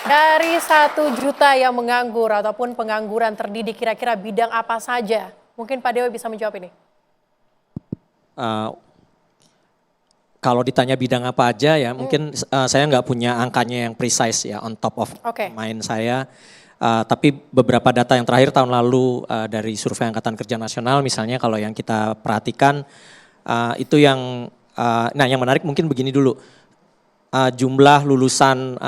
Dari 1 juta yang menganggur ataupun pengangguran terdidik, kira-kira bidang apa saja? Mungkin Pak Dewa bisa menjawab ini. Uh, Kalau ditanya bidang apa aja ya, mungkin saya nggak punya angkanya yang precise ya on top of mind saya. Tapi beberapa data yang terakhir tahun lalu dari Survei Angkatan Kerja Nasional misalnya, kalau yang kita perhatikan itu yang, nah yang menarik mungkin begini dulu, jumlah lulusan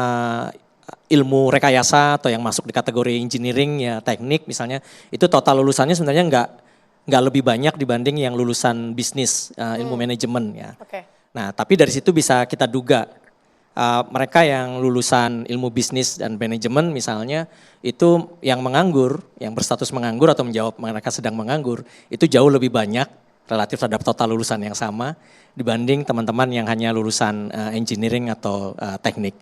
ilmu rekayasa atau yang masuk di kategori engineering ya teknik misalnya, itu total lulusannya sebenarnya nggak lebih banyak dibanding yang lulusan bisnis ilmu manajemen ya. Nah tapi dari situ bisa kita duga mereka yang lulusan ilmu bisnis dan manajemen misalnya itu yang menganggur, yang berstatus menganggur atau menjawab mereka sedang menganggur itu jauh lebih banyak relatif terhadap total lulusan yang sama dibanding teman-teman yang hanya lulusan engineering atau teknik.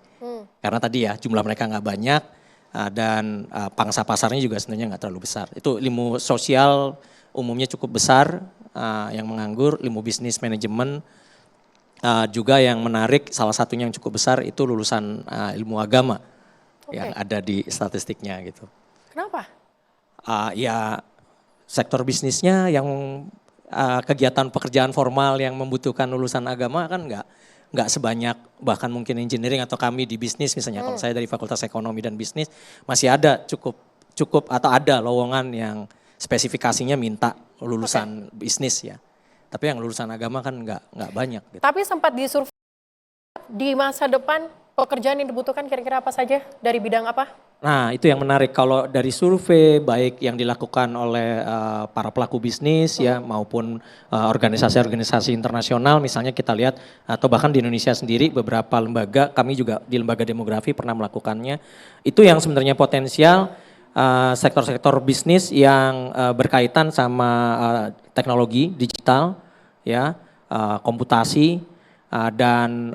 Karena tadi ya jumlah mereka nggak banyak dan pangsa pasarnya juga sebenarnya nggak terlalu besar. Itu ilmu sosial umumnya cukup besar yang menganggur, ilmu bisnis manajemen juga yang menarik salah satunya yang cukup besar itu lulusan ilmu agama yang ada di statistiknya gitu. Kenapa? Ya sektor bisnisnya yang kegiatan pekerjaan formal yang membutuhkan lulusan agama kan nggak sebanyak bahkan mungkin engineering atau kami di bisnis misalnya. Kalau saya dari Fakultas Ekonomi dan Bisnis masih ada cukup atau ada lowongan yang spesifikasinya minta lulusan bisnis ya. Tapi yang lulusan agama kan nggak banyak. Gitu. Tapi sempat disurvei di masa depan pekerjaan yang dibutuhkan kira-kira apa saja dari bidang apa? Nah itu yang menarik kalau dari survei baik yang dilakukan oleh para pelaku bisnis ya maupun organisasi-organisasi internasional misalnya kita lihat atau bahkan di Indonesia sendiri beberapa lembaga, kami juga di lembaga demografi pernah melakukannya, itu yang sebenarnya potensial sektor-sektor bisnis yang berkaitan sama teknologi digital ya, komputasi dan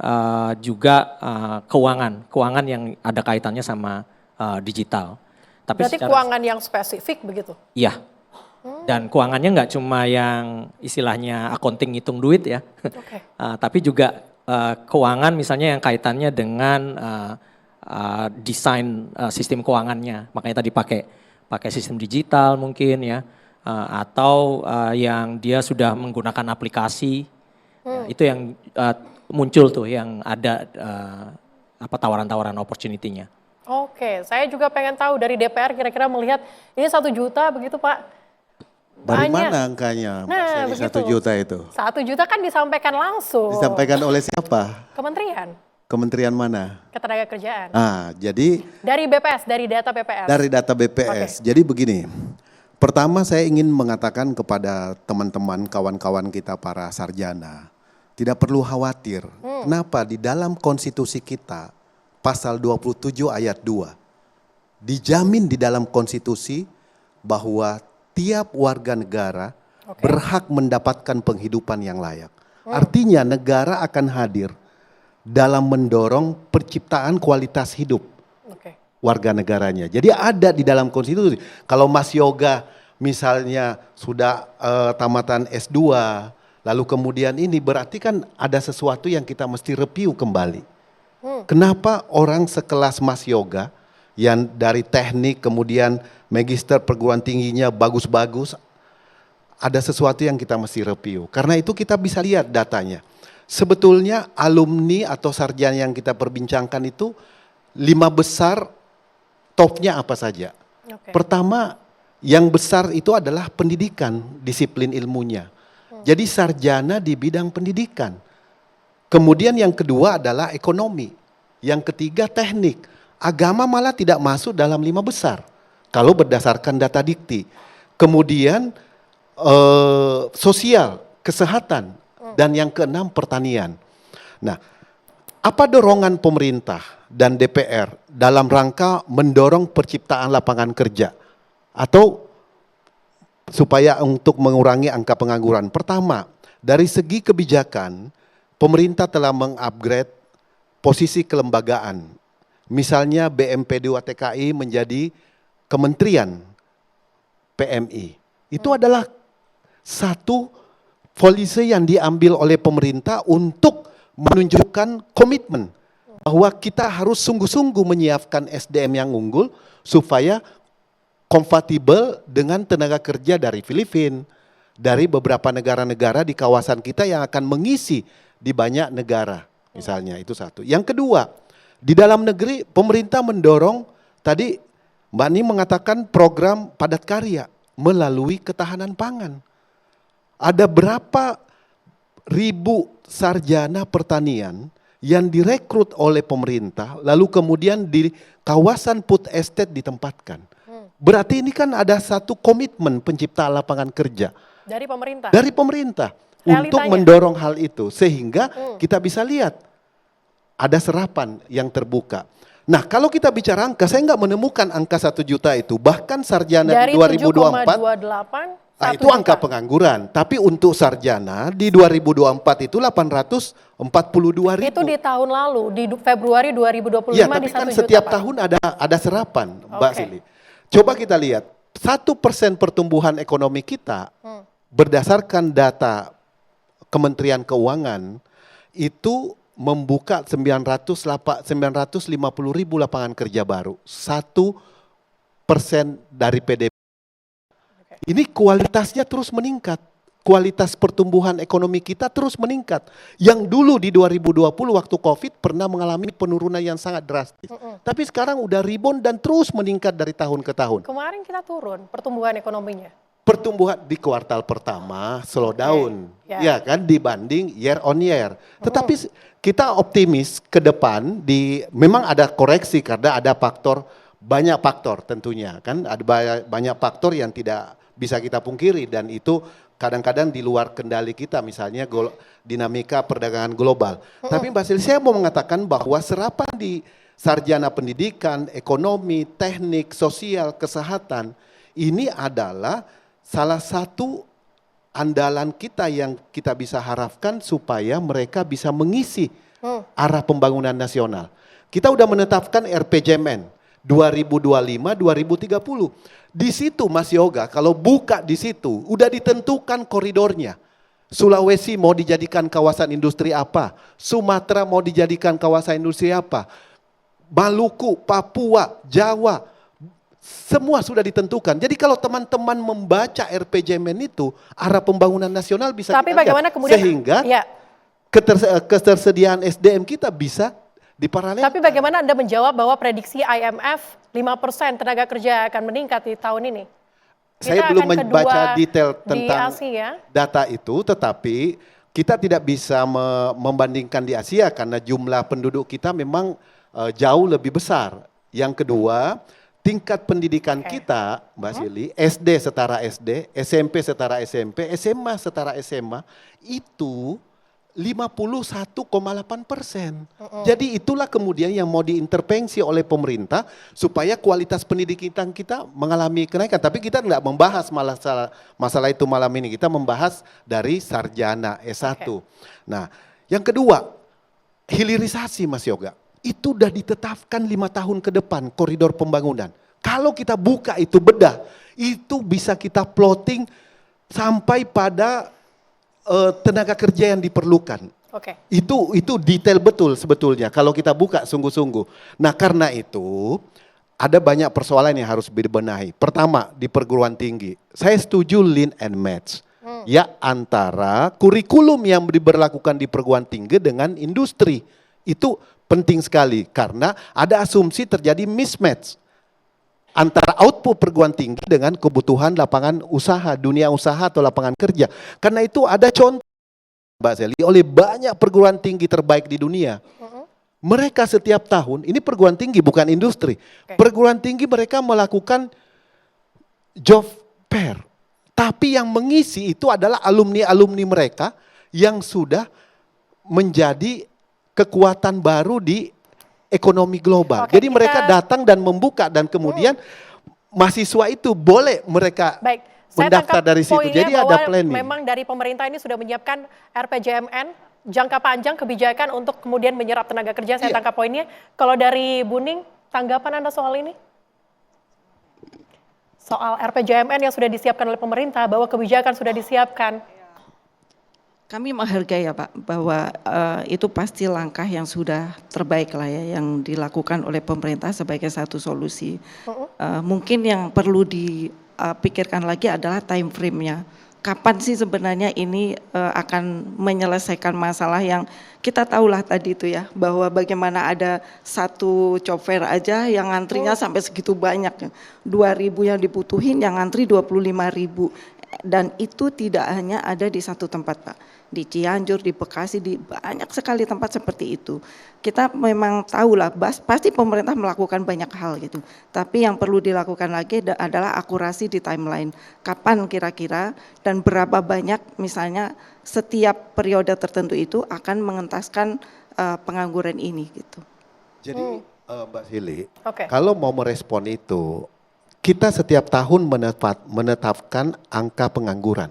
juga keuangan yang ada kaitannya sama digital. Tapi berarti keuangan yang spesifik begitu? Iya. Dan keuangannya nggak cuma yang istilahnya accounting ngitung duit ya. Tapi juga keuangan misalnya yang kaitannya dengan desain sistem keuangannya. Makanya tadi pakai sistem digital mungkin ya. Atau yang dia sudah menggunakan aplikasi. Ya, itu yang muncul tuh yang ada tawaran-tawaran opportunity-nya. Oke, saya juga pengen tahu dari DPR kira-kira melihat ini 1 juta begitu Pak. Dari mana angkanya? Nah, 1 juta itu? 1 juta kan disampaikan langsung. Disampaikan oleh siapa? Kementerian. Kementerian mana? Ketenagakerjaan. Jadi dari BPS, dari data BPS. Dari data BPS. Jadi begini, pertama saya ingin mengatakan kepada teman-teman, kawan-kawan kita para sarjana, tidak perlu khawatir. Kenapa? Di dalam konstitusi kita, pasal 27 ayat 2, dijamin di dalam konstitusi bahwa tiap warga negara berhak mendapatkan penghidupan yang layak. Artinya negara akan hadir dalam mendorong penciptaan kualitas hidup warga negaranya. Jadi ada di dalam konstitusi. Kalau Mas Yoga misalnya sudah tamatan S2, lalu kemudian ini berarti kan ada sesuatu yang kita mesti review kembali. Kenapa orang sekelas Mas Yoga yang dari teknik kemudian magister perguruan tingginya bagus-bagus, ada sesuatu yang kita mesti review. Karena itu kita bisa lihat datanya. Sebetulnya alumni atau sarjana yang kita perbincangkan itu 5 besar topnya apa saja. Pertama yang besar itu adalah pendidikan, disiplin ilmunya. Jadi sarjana di bidang pendidikan. Kemudian yang kedua adalah ekonomi. Yang ketiga teknik. Agama malah tidak masuk dalam 5 besar. Kalau berdasarkan data Dikti. Kemudian sosial, kesehatan. Dan yang keenam pertanian. Nah, apa dorongan pemerintah dan DPR dalam rangka mendorong penciptaan lapangan kerja? Atau supaya untuk mengurangi angka pengangguran. Pertama, dari segi kebijakan, pemerintah telah mengupgrade posisi kelembagaan. Misalnya BMP 2 TKI menjadi Kementerian PMI. Itu adalah satu polisi yang diambil oleh pemerintah untuk menunjukkan komitmen bahwa kita harus sungguh-sungguh menyiapkan SDM yang unggul supaya kompatibel dengan tenaga kerja dari Filipina, dari beberapa negara-negara di kawasan kita yang akan mengisi di banyak negara. Misalnya itu satu. Yang kedua, di dalam negeri pemerintah mendorong, tadi Mbak Ni mengatakan program padat karya melalui ketahanan pangan. Ada berapa ribu sarjana pertanian yang direkrut oleh pemerintah, lalu kemudian di kawasan food estate ditempatkan. Berarti ini kan ada satu komitmen pencipta lapangan kerja. Dari pemerintah? Dari pemerintah. Realitanya. Untuk mendorong hal itu. Sehingga kita bisa lihat ada serapan yang terbuka. Nah kalau kita bicara angka, saya nggak menemukan angka 1 juta itu. Bahkan sarjana dari di 2024. 7,28 Nah, itu angka pengangguran, tapi untuk sarjana di 2024 itu 842 ribu. Itu di tahun lalu, di Februari 2025 ya, tapi di 1 kan juta, setiap Pak. tahun ada serapan, Mbak Sili. Coba kita lihat, 1% pertumbuhan ekonomi kita berdasarkan data Kementerian Keuangan itu membuka 950 ribu lapangan kerja baru, 1% dari PDB. Ini kualitasnya terus meningkat. Kualitas pertumbuhan ekonomi kita terus meningkat. Yang dulu di 2020 waktu COVID pernah mengalami penurunan yang sangat drastis. Tapi sekarang udah rebound dan terus meningkat dari tahun ke tahun. Kemarin kita turun pertumbuhan ekonominya. Pertumbuhan di kuartal pertama slow down. Ya kan, dibanding year on year. Tetapi kita optimis ke depan memang ada koreksi karena ada banyak faktor tentunya. Kan ada banyak faktor yang tidak bisa kita pungkiri dan itu kadang-kadang di luar kendali kita, misalnya dinamika perdagangan global. Tapi Mbak Sili, saya mau mengatakan bahwa serapan di sarjana pendidikan, ekonomi, teknik, sosial, kesehatan, ini adalah salah satu andalan kita yang kita bisa harapkan supaya mereka bisa mengisi arah pembangunan nasional. Kita udah menetapkan RPJMN 2025-2030. Di situ Mas Yoga, kalau buka di situ, udah ditentukan koridornya. Sulawesi mau dijadikan kawasan industri apa? Sumatera mau dijadikan kawasan industri apa? Maluku, Papua, Jawa, semua sudah ditentukan. Jadi kalau teman-teman membaca RPJMN itu, arah pembangunan nasional bisa Tapi kita bagaimana lihat. kemudian, Sehingga ya. ketersediaan SDM kita bisa diparalelkan. Tapi bagaimana Anda menjawab bahwa prediksi IMF 5% tenaga kerja akan meningkat di tahun ini? Saya belum membaca detail tentang data itu, tetapi kita tidak bisa membandingkan di Asia karena jumlah penduduk kita memang jauh lebih besar. Yang kedua, tingkat pendidikan kita, Mbak Sili, SD setara SD, SMP setara SMP, SMA setara SMA, itu 51,8%. Jadi itulah kemudian yang mau diintervensi oleh pemerintah supaya kualitas pendidikan kita mengalami kenaikan. Tapi kita tidak membahas masalah itu malam ini. Kita membahas dari sarjana S1. Nah, yang kedua, hilirisasi Mas Yoga. Itu sudah ditetapkan 5 tahun ke depan koridor pembangunan. Kalau kita buka itu bedah, itu bisa kita plotting sampai pada tenaga kerja yang diperlukan. Itu detail betul sebetulnya kalau kita buka sungguh-sungguh. Nah karena itu ada banyak persoalan yang harus dibenahi. Pertama di perguruan tinggi, saya setuju lean and match. Ya antara kurikulum yang diberlakukan di perguruan tinggi dengan industri. Itu penting sekali karena ada asumsi terjadi mismatch antara output perguruan tinggi dengan kebutuhan lapangan usaha, dunia usaha atau lapangan kerja. Karena itu ada contoh Mbak Seli oleh banyak perguruan tinggi terbaik di dunia. Mereka setiap tahun, ini perguruan tinggi bukan industri. Perguruan tinggi mereka melakukan job fair. Tapi yang mengisi itu adalah alumni-alumni mereka yang sudah menjadi kekuatan baru di ekonomi global. Jadi mereka datang dan membuka dan kemudian mahasiswa itu boleh mereka mendaftar dari situ. Jadi ada planning. Memang dari pemerintah ini sudah menyiapkan RPJMN jangka panjang kebijakan untuk kemudian menyerap tenaga kerja. Saya tangkap poinnya. Kalau dari Buning, tanggapan Anda soal ini? Soal RPJMN yang sudah disiapkan oleh pemerintah, bahwa kebijakan sudah disiapkan. Kami menghargai ya Pak, bahwa itu pasti langkah yang sudah terbaik lah ya, yang dilakukan oleh pemerintah sebagai satu solusi. Mungkin yang perlu dipikirkan lagi adalah time frame-nya. Kapan sih sebenarnya ini akan menyelesaikan masalah yang kita tahulah tadi itu ya, bahwa bagaimana ada satu chauffeur aja yang antrinya sampai segitu banyak, 2.000 yang dibutuhin, yang antri 25.000. Dan itu tidak hanya ada di satu tempat Pak, di Cianjur, di Bekasi, di banyak sekali tempat seperti itu. Kita memang tahulah, pasti pemerintah melakukan banyak hal gitu. Tapi yang perlu dilakukan lagi adalah akurasi di timeline. Kapan kira-kira dan berapa banyak misalnya setiap periode tertentu itu akan mengentaskan pengangguran ini gitu. Jadi Mbak Sili, kalau mau merespon itu, kita setiap tahun menetapkan angka pengangguran.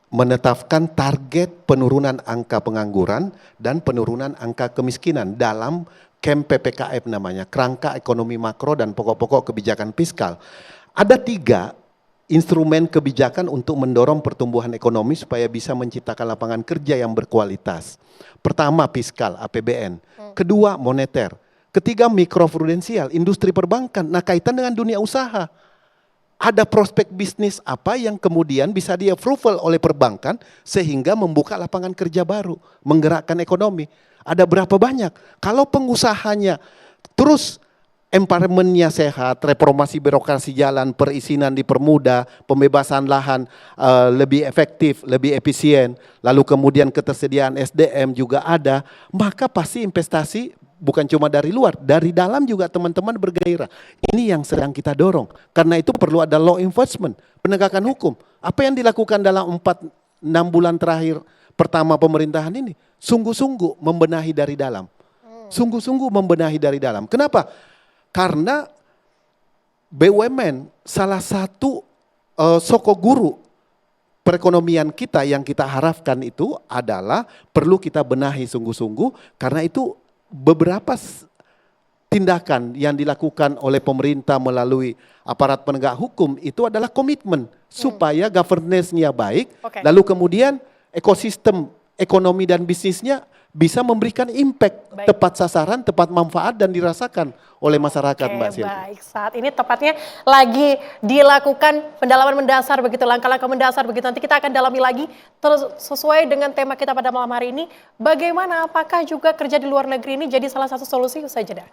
Menetapkan target penurunan angka pengangguran dan penurunan angka kemiskinan dalam KEM PPKM namanya, Kerangka Ekonomi Makro dan Pokok-pokok Kebijakan Fiskal. Ada 3 instrumen kebijakan untuk mendorong pertumbuhan ekonomi supaya bisa menciptakan lapangan kerja yang berkualitas. Pertama, fiskal, APBN. Kedua, moneter. Ketiga, mikroprudensial, industri perbankan. Nah, kaitan dengan dunia usaha. Ada prospek bisnis apa yang kemudian bisa di-approval oleh perbankan sehingga membuka lapangan kerja baru, menggerakkan ekonomi. Ada berapa banyak? Kalau pengusahanya terus environment-nya sehat, reformasi birokrasi jalan, perizinan dipermudah, pembebasan lahan lebih efektif, lebih efisien, lalu kemudian ketersediaan SDM juga ada, maka pasti investasi bukan cuma dari luar, dari dalam juga teman-teman bergairah. Ini yang sedang kita dorong. Karena itu perlu ada law enforcement, penegakan hukum. Apa yang dilakukan dalam 4-6 bulan terakhir pertama pemerintahan ini? Sungguh-sungguh membenahi dari dalam. Sungguh-sungguh membenahi dari dalam. Kenapa? Karena BUMN salah satu sokok guru perekonomian kita yang kita harapkan itu adalah perlu kita benahi sungguh-sungguh, karena itu beberapa tindakan yang dilakukan oleh pemerintah melalui aparat penegak hukum itu adalah komitmen supaya governance-nya baik, lalu kemudian ekosistem ekonomi dan bisnisnya bisa memberikan impact tepat sasaran, tepat manfaat dan dirasakan oleh masyarakat, Mbak Silvi. Baik, saat ini tepatnya lagi dilakukan pendalaman mendasar begitu, langkah-langkah mendasar begitu. Nanti kita akan dalami lagi terus sesuai dengan tema kita pada malam hari ini. Bagaimana, apakah juga kerja di luar negeri ini jadi salah satu solusi? Usai jeda.